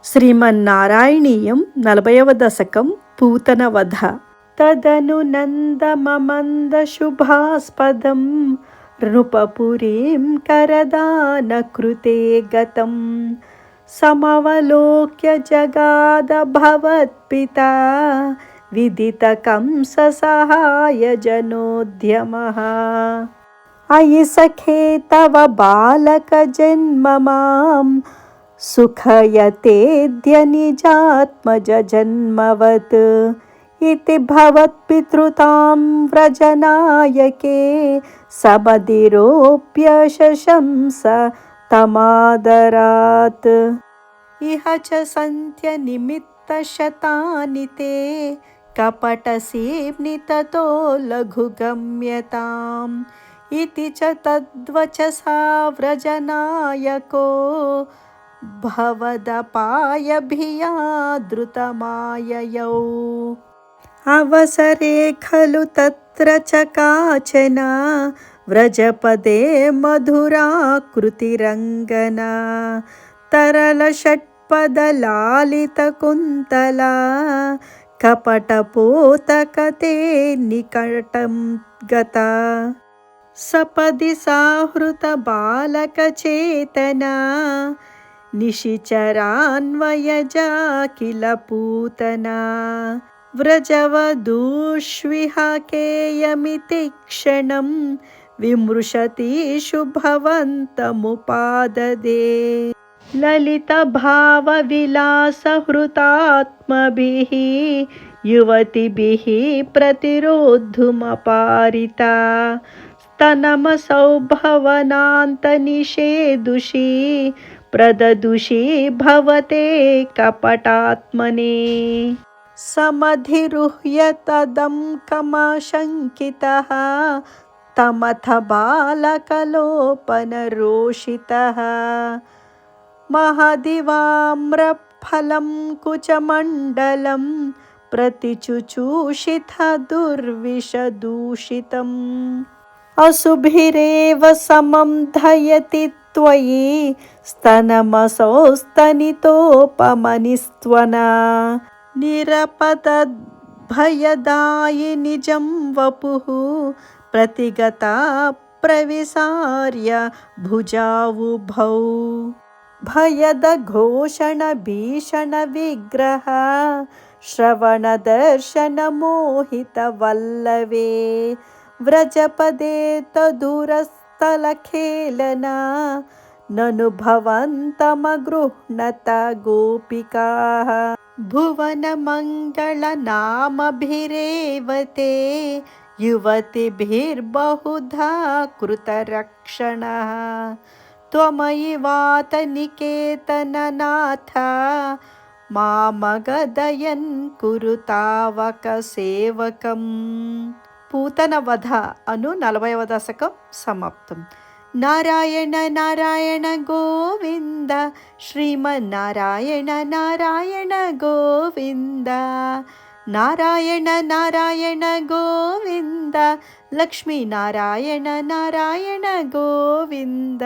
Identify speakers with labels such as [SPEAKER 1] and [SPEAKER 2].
[SPEAKER 1] శ్రీమన్నారాయణీయం 40వ దశకం పూతన వధ. తదను నందమమందశుభాస్పదం నృపపురీం కరదానకృతే గతం సమవలోక్య జగాద భవత్పితా విదితకంస సహాయజనోద్యమః. అయి సఖే తవ బాలక జన్మ మాం సుఖయతేద్య నిజాత్మజ జన్మవత్ ఇతి భవత్పితృతాం వ్రజనాయకే సమదిరోప్య శశంస తమాదరాత్. ఇహ చ సంత్య నిమిత్త శతాని తే కపటసీమ్ని తతో లఘుగమ్యతాం ఇతి చ తద్వచసా వ్రజనాయకో భవదపాయభియాదృతమాయయౌ. అవసరే ఖలు తత్ర చ కాచన వ్రజపదే మధురాకృతిరంగనా తరళ షట్పదలాలిత కుంతలా కపటపోతకతే నికటం గతా. సపది సాహృత బాలక చేతనా నిశిచరాన్వయజా కిల పూతనా వ్రజవధూష్విహకేయమితి క్షణం విమృశతీషు భవంతముపాదదే. లలిత భావ విలాస హృతాత్మభిః యువతిభిః ప్రతిరోద్ధుమపారితా స్తనమసౌ భవనాంత నిషేదుషి ప్రదదుషి భవతే కపటాత్మనే. సమధిరుహ్య తదం కమశంకితః తమథ బాలకలోపనరోషితః మహదివామ్రఫలం కుచమండలం ప్రతిచుచూషిత దుర్విషదూషితం. అశుభిరేవ సమం ధయతి త్వయి స్తనమసౌ స్తనితోపమనిస్త్వనా నిరపతద్భయదాయి నిజం వపుః ప్రతిగతా ప్రవిసార్య భుజావుభౌ. భయద ఘోషణ భీషణ విగ్రహ శ్రవణ దర్శన మోహిత వల్లవే వ్రజపదే తదురస్థలఖేళనా నను భవంతమగృహ్ణత గోపికాః. భువన మంగళ నామభిరేవతే యువతిభిర్బహుధా కృతరక్షణః త్వమయి వాత నికేతననాథ మామగదయన్ కురు తావక సేవకం. పూతన వధ అను 40వ దశకం సమాప్తం. నారాయణ నారాయణ గోవింద శ్రీమన్నారాయణ నారాయణ గోవింద నారాయణ నారాయణ గోవింద లక్ష్మీనారాయణ నారాయణ గోవింద.